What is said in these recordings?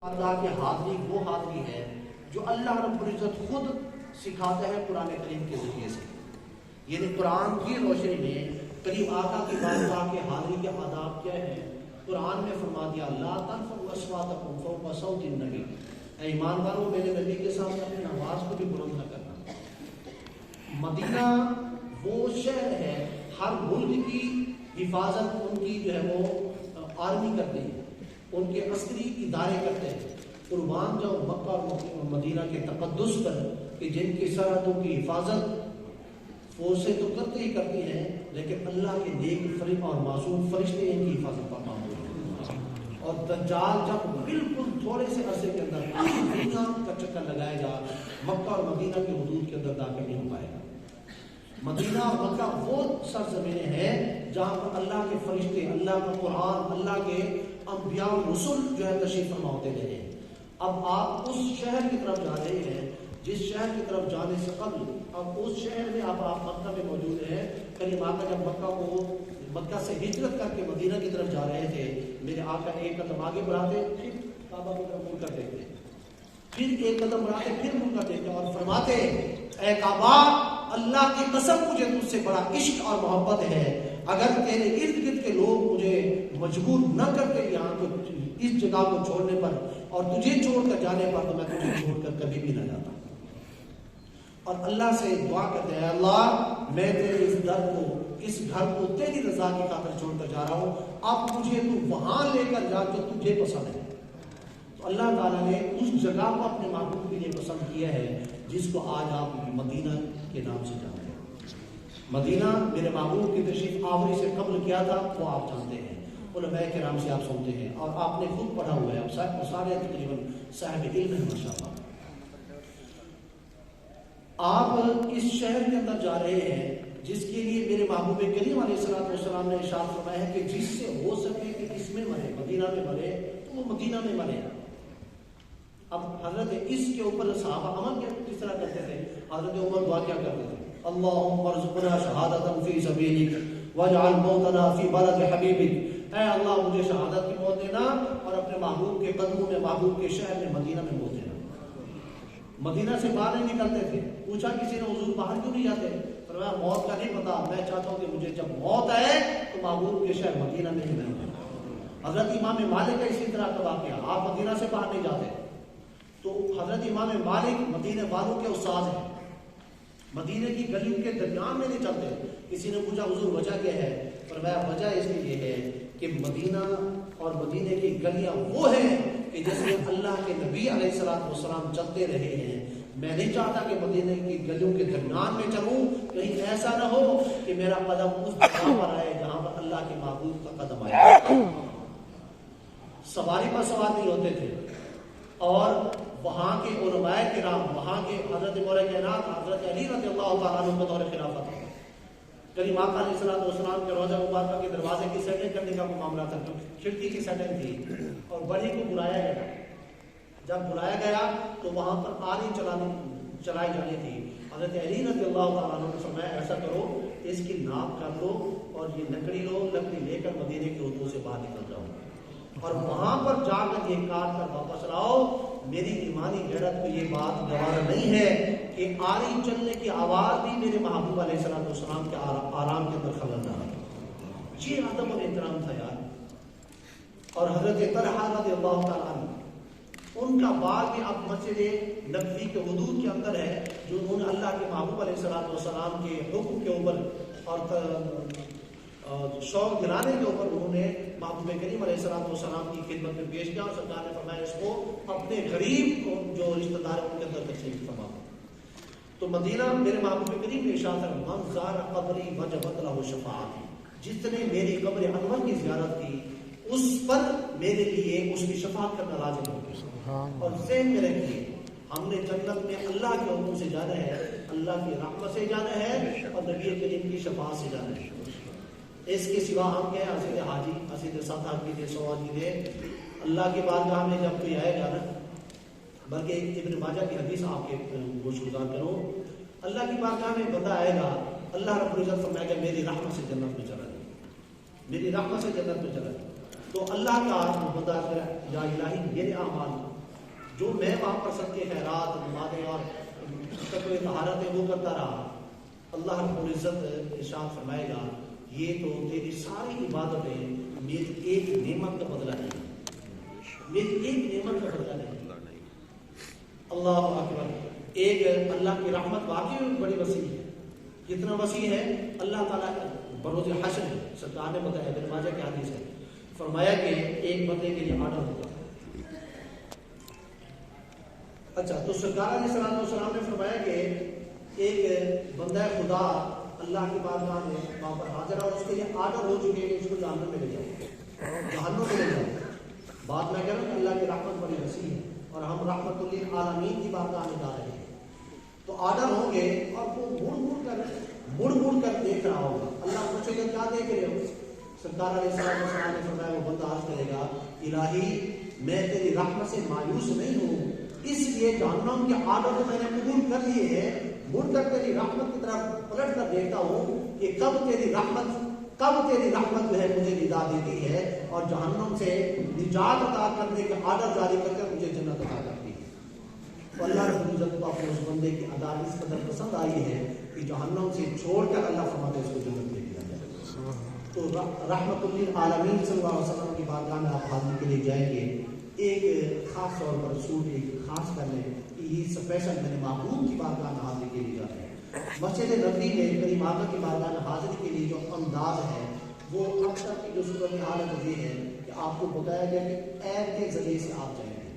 اللہ کی حاضری وہ حاضری ہے جو اللہ رب العزت خود سکھاتا ہے قرآن کریم کے ذریعے سے، یعنی قرآن کی روشنی میں کریم آقا کی بارگاہ کے حاضری کے آداب کیا ہیں۔ قرآن میں فرما دیا لا ترفعوا اصواتکم فوق صوت النبی، اے ایمان والو میرے نبی کے سامنے اپنی آواز کو بھی بلند نہ کرنا۔ مدینہ وہ شہر ہے، ہر ملک کی حفاظت ان کی جو ہے وہ آرمی کرتے ہیں، ان کے عسکری ادارے کرتے ہیں، قربان جاؤ مکہ اور مدینہ کے تقدس پر کہ جن کی سرحدوں کی حفاظت فورسیں تو کرتے ہی کرتی ہیں، لیکن اللہ کے نیک فرشتے اور معصوم فرشتے ان کی حفاظت پر معمول ہیں۔ اور دجال جب بالکل تھوڑے سے عرصے کے اندر دنیا کا چکر لگائے گا، مکہ اور مدینہ کے حدود کے اندر داخل نہیں ہو پائے گا۔ مدینہ اور مکہ وہ سرزمینیں ہیں جہاں پر اللہ کے فرشتے، اللہ کا قرآن، اللہ کے انبیاء و رسول جو ہے تشریف فرما ہوتے رہے ہیں۔ اب آپ اس شہر کی طرف جا رہے ہیں جس شہر کی طرف جانے سے قبل، اب اس شہر میں آپ مکہ میں موجود ہیں۔ کریم آقا جب مکہ سے ہجرت کر کے مدینہ کی طرف جا رہے تھے، میرے آقا ایک قدم آگے بڑھاتے پھر کعبہ کی طرف منہ کر دیتے، پھر ایک قدم بڑھاتے پھر منہ کر دیتے اور فرماتے اے کعبہ اللہ کی قسم مجھے تجھ سے بڑا عشق اور محبت ہے، اگر تیرے ارد گرد کے لوگ مجھے مجبور نہ کرتے یہاں کو اس جگہ کو چھوڑنے پر اور تجھے چھوڑ کر جانے پر، تو میں تجھے چھوڑ کر کبھی بھی نہ جاتا۔ اور اللہ سے دعا کرتے ہیں اللہ میں تیرے اس در کو، اس گھر کو تیری رضا کی خاطر چھوڑ کر جا رہا ہوں، اب مجھے تو وہاں لے کر جا جو تجھے پسند ہے۔ تو اللہ تعالیٰ نے اس جگہ کو اپنے محبوب کے لیے پسند کیا ہے جس کو آج آپ مدینہ کے نام سے جانتے ہیں۔ مدینہ میرے محبوب کی تشریف آوری سے قبل کیا تھا وہ آپ جانتے ہیں، علماء کرام سے آپ سنتے ہیں اور آپ نے خود پڑھا ہوا ہے، آپ سارے تقریباً صاحب علم ہیں ماشاءاللہ۔ آپ اس شہر کے اندر جا رہے ہیں جس کے لیے میرے محبوب کریم علیہ السلام نے ارشاد فرمایا ہے کہ جس سے ہو سکے کہ اس میں مرے، مدینہ میں مرے تو وہ مدینہ میں مرے۔ اب حضرت اس کے اوپر صحابہ عمل کس طرح کرتے تھے؟ حضرت عمر دعا کیا کرتے تھے؟ اللہم ارزقنا شہادتا فی سبیلک واجعل موتنا فی بلد حبیبک، اے اللہ مجھے شہادت کی موت دینا اور اپنے محبوب کے قدموں میں، محبوب کے شہر میں مدینہ میں موت دینا۔ مدینہ سے باہر نہیں نکلتے تھے۔ پوچھا کسی نے حضور باہر کیوں نہیں جاتے؟ فرمایا موت کا نہیں پتا، میں چاہتا ہوں کہ مجھے جب موت آئے تو محبوب کے شہر مدینہ میں ہی رہوں۔ حضرت امام مالک کا اسی طرح کا واقعہ، آپ مدینہ سے باہر نہیں جاتے۔ تو حضرت امام مالک مدینہ والوں کے استاد ہیں، مدینہ کی گلیوں کے درمیان میں نہیں چلتے۔ کسی نے پوچھا حضور وجہ کیا ہے؟ فرمایا وجہ اس لیے ہے کہ مدینہ اور مدینہ کی گلیاں وہ ہیں کہ جس میں اللہ کے نبی علیہ السلام چلتے رہے ہیں۔ میں نہیں چاہتا کہ مدینہ کی گلیوں کے درمیان میں چلوں، کہیں ایسا نہ ہو کہ میرا قدم اس جگہ پر آئے جہاں پر اللہ کے محبوب کا قدم آئے۔ سواری پر سوار نہیں ہوتے تھے، اور وہاں کے علماء کرام، وہاں کے حضرت مولا کائنات حضرت علی رضی اللہ تعالیٰ عنہ بطور خلافت ہے، کریم آقا علیہ السلام کے روضہ مبارکہ کے دروازے کی سیٹنگ کرنے کا معاملہ تھا، کھڑکی کی سیٹنگ تھی، اور بڑی کو بلایا گیا۔ جب بلایا گیا تو وہاں پر آری چلائی جانی تھی۔ حضرت علی رضی اللہ تعالیٰ عنہ نے فرمایا ایسا کرو اس کی ناپ کر لو اور یہ لکڑی لو، لکڑی لے کر مدینے کے حدود سے باہر نکل جاؤ اور وہاں پر جا کر یہ کاٹ کر واپس لاؤ۔ میری ایمانی غیرت کو یہ بات گوارا نہیں ہے کہ آری چلنے کی آواز بھی میرے محبوب علیہ السلام کے آرام کے اندر خلل نہ آئے۔ یہ ادب اور احترام تھا یار۔ اور حضرت طلحہ رضی اللہ تعالیٰ عنہ، ان کا بال بھی اب مسجد نبوی کے حدود کے اندر ہے، جو انہوں نے اللہ کے محبوب علیہ السلام کے حکم کے اوپر اور شوق دلانے کے اوپر انہوں نے محبوب کریم علیہ السلام کی خدمت میں پیش کیا، اور سرکار نے فرمایا اس کو اپنے غریب کو جو رشتہ دار ان کے اندر تشریف فرما۔ تو مدینہ میرے محبوب کریم نے ارشاد ہے من زار قبری وجبت لہ شفاعتی، جس نے میری قبر انور کی زیارت کی اس پر میرے لیے اس کی شفاعت کرنا لازم ہو گیا۔ اور ذہن میں رکھیے ہم نے جنت میں اللہ کے حکم سے جانا ہے، اللہ کی رحمت سے جانا ہے اور نبی کریم کی شفاعت سے جانا ہے۔ اس کے سوا ہم کیا ہے حسید حاجی، حسید ساتھ کی دے، سوال کی دے، اللہ کی بارگاہ میں جب کوئی آئے گا نا، بلکہ ابن ماجہ کی حدیث آپ کے گوش گزار کرو، اللہ کی بارگاہ میں بندہ آئے گا، اللہ رب العزت فرمائے گا میری رحمت سے جنت میں چلا جائے، میری رحمت سے جنت میں چلا جائے۔ تو اللہ کا بندہ یا الہی میرے اعمال جو میں وہاں پر سب کے خیرات نمازیں اور تقوی طہارت وہ کرتا رہا، اللہ رب العزت ارشاد فرمائے گا یہ تو تیری ساری عبادتیں میری ایک نعمت کا بدلہ نہیں، میری ایک نعمت کا بدلہ نہیں۔ اللہ اکبر۔ ایک اللہ کی رحمت واقعی بڑی وسیع ہے، کتنا وسیع ہے اللہ تعالیٰ کا بروز حشر ہے۔ سرکار نے بتایا، ابن ماجہ کی حدیث ہے، فرمایا کہ ایک بندے کے لیے آرڈر ہوگا۔ اچھا، تو سرکار علیہ السلام نے فرمایا کہ ایک بندہ خدا اللہ کی بارگاہ میں وہاں پر حاضر ہے اور اس کے لیے آرڈر ہو چکے کہ اس کو جہنم میں لے جاؤ، جہنم میں لے جاؤ۔ بات میں کہہ رہا ہوں کہ اللہ کی رحمت بڑی وسیع ہے اور ہم رحمت للعالمین کی بارگاہ میں جا رہے ہیں، تو آرڈر ہوں گے اور وہ مڑ مڑ کر دیکھ رہا ہوگا۔ اللہ پوچھے گا کیا دیکھ رہے ہو؟ سرکار علیہ السلام نے فرمایا، وہ بندہ عرض کرے گا الہی میں تیری رحمت سے مایوس نہیں ہوں، اس لیے جہنم کے آرڈر کو میں نے قبول کر لیے ہیں، مڑ کر تیری رحمت کی طرف پلٹ کر دیکھتا ہوں کہ کب تیری رحمت جو ہے مجھے نجات دیتی ہے اور جہنم سے نجات عطا کرنے کے آرڈر جاری کر کر مجھے جنت عطا کرتی ہے۔ تو اللہ رب العزت کو اپنے اس بندے کی ادا اس قدر پسند آئی ہے کہ جہنم سے چھوڑ کر اللہ فرماتے اس کو جنت دے دیا جائے۔ تو رحمت للعالمین صلی اللہ علیہ وسلم کی بارگاہ میں آپ حاضری کے لیے جائیں گے، ایک خاص طور پر سوٹ ایک خاص کر لیں کہ یہ اسپیشل میں نے محبوب کی بارگاہ میں حاضری کے لیے جاتے ہیں۔ مسجد نبوی میں کریم آقا کی بارگاہ میں حاضری کے لیے جو انداز ہے وہ اکثر کی جو صورت حالت یہ ہے کہ آپ کو بتایا گیا کہ ایپ کے ذریعے سے آپ جائیں گے،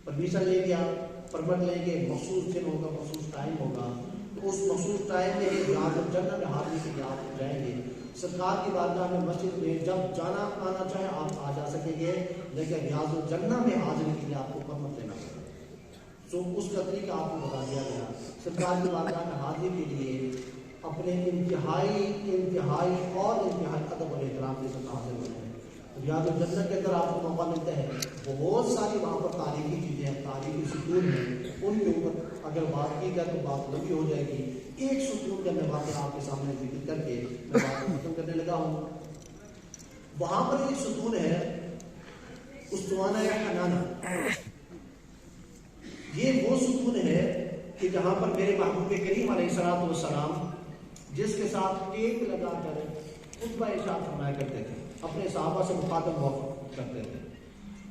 پرمیشن لیں گے، آپ پرمٹ لیں گے، مخصوص دن ہوگا، مخصوص ٹائم ہوگا، تو اس مخصوص ٹائم میں ریاض الجنہ میں حاضری کے لیے آپ جائیں گے۔ سرکار کی بارگاہ میں مسجد میں جب جانا آنا چاہے آپ آ جا سکیں گے، لیکن ریاض الجنہ میں حاضری کے لیے آپ کو پرمٹ لینا پڑے گا۔ تو اس کا طریقہ آپ کو بتا دیا گیا۔ سرکار کی بارگاہ میں حاضری کے لیے اپنے انتہائی ادب اور احترام کے ساتھ حاضر ہوتے ہیں۔ ریاض الجنہ کے اندر آپ کو موقع ملتا ہے، بہت ساری وہاں پر تاریخی چیزیں ہیں، تاریخی ستون ہیں، ان کے اوپر اگر بات کی جائے تو بات لمبی ہو جائے گی۔ ایک ستون کا میں واقعہ آپ کے سامنے ذکر کر کے میں بات ختم کرنے لگا ہوں۔ وہاں پر ایک ستون ہے اسطوانہ حنانہ، یہ وہ ستون ہے کہ جہاں پر میرے محبوب کریم علیہ الصلوۃ والسلام جس کے ساتھ ٹیپ لگا کر خطبہ ارشاد فرمایا کرتے تھے، اپنے صحابہ سے مخاطب ہوا کرتے تھے۔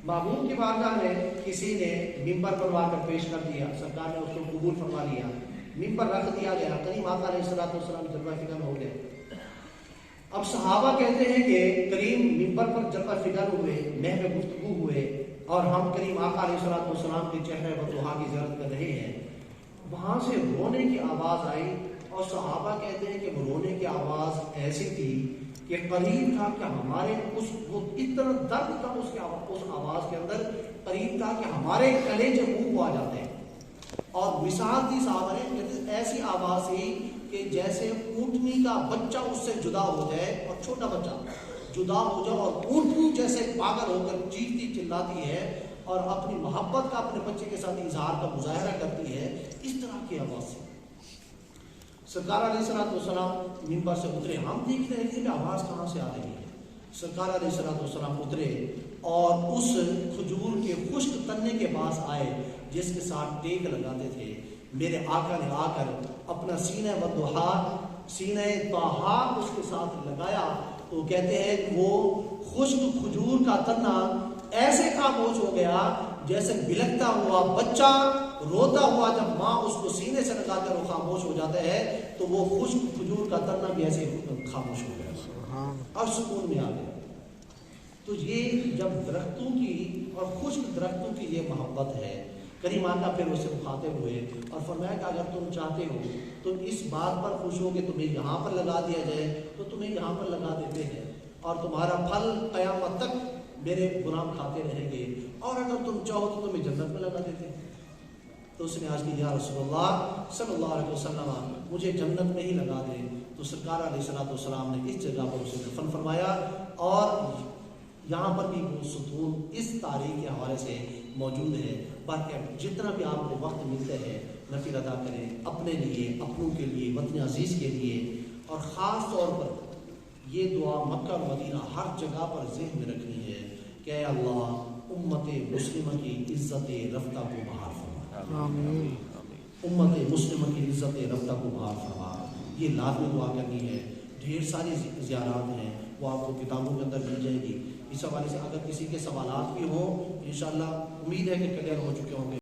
محبوب کی بارگاہ میں کسی نے ممبر پر لا کر پیش کر دیا، سرکار نے اس کو قبول فرما لیا، ممبر رکھ دیا گیا، کریم آقا علیہ الصلوۃ والسلام جلوہ فکر ہو گئے۔ اب صحابہ کہتے ہیں کہ کریم ممبر پر جلوہ فکر ہوئے، محو گفتگو ہوئے اور ہم کریم آقا علیہ الصلوۃ والسلام کے چہرے وضحا کی زیارت کر رہے ہیں، وہاں سے رونے کی آواز آئی اور صحابہ کہتے ہیں کہ وہ رونے کی آواز ایسی تھی کہ قریب تھا کہ ہمارے وہ اتنا درد تھا اس آواز کے اندر، قریب تھا کہ ہمارے کلیجے منہ آ جاتے ہیں۔ اور مثال تھی صحابہ نے، ایسی آواز تھی کہ جیسے اونٹنی کا بچہ اس سے جدا ہو جائے، اور چھوٹا بچہ جدا ہو جائے اور اونٹنی جیسے پاگل ہو کر چیختی چلاتی ہے اور اپنی محبت کا اپنے بچے کے ساتھ اظہار کا مظاہرہ کرتی ہے، اس طرح کی آواز سے سرکار علیہ الصلوۃ والسلام ممبر سے اترے۔ ہم دیکھ رہے تھے کہ آواز کہاں سے آ رہی ہے۔ سرکار علیہ الصلوۃ والسلام اترے اور اس کھجور کے خشک تنے کے پاس آئے جس کے ساتھ ٹیک لگاتے تھے۔ میرے آقا نے آ کر اپنا سینہ والضحا، سینہ طہا اس کے ساتھ لگایا، تو کہتے ہیں کہ وہ خشک کھجور کا تنا ایسے خاموش ہو گیا جیسے بلکتا ہوا بچہ روتا ہوا جب ماں اس کو سینے سے لگا کر وہ خاموش ہو جاتا ہے، تو وہ خشک کھجور کا تنا بھی ایسے خاموش ہو گیا اور سکون میں آ گیا۔ تو یہ جب درختوں کی اور خشک درختوں کی یہ محبت ہے، کریم آقا پھر اسے مخاطب ہوئے اور فرمایا کہ اگر تم چاہتے ہو تم اس بات پر خوش ہو کہ تمہیں یہاں پر لگا دیا جائے تو تمہیں یہاں پر لگا دیتے ہیں، اور تمہارا پھل قیامت تک میرے غلام کھاتے رہیں گے، اور اگر تم چاہو تو تمہیں جنت میں لگا دیتے ہیں۔ تو اس نے آج کی یا رسول اللہ صلی اللہ علیہ وسلم مجھے جنت میں ہی لگا دے، تو سرکار علیہ الصلوۃ والسلام نے اس جگہ پر اسے دفن فرمایا، اور یہاں پر بھی وہ ستون اس تاریخ کے حوالے سے موجود ہے۔ باقی جتنا بھی آپ کو وقت ملتا ہے نفل ادا کریں اپنے لیے، اپنوں کے لیے، وطن عزیز کے لیے، اور خاص طور پر یہ دعا مکہ اور مدینہ ہر جگہ پر ذہن میں رکھنی ہے کہ اے اللہ امت مسلمہ کی عزت رفتہ کو بحال فرما، آمین۔ امت مسلمہ کی عزت رفتہ کو بحال فرما۔ یہ لازمی دعا کرنی ہے۔ ڈھیر ساری زیارات ہیں، وہ آپ کو کتابوں کے اندر مل جائے گی۔ اس حوالے سے اگر کسی کے سوالات بھی ہوں، انشاءاللہ امید ہے کہ کلیئر ہو چکے ہوں گے۔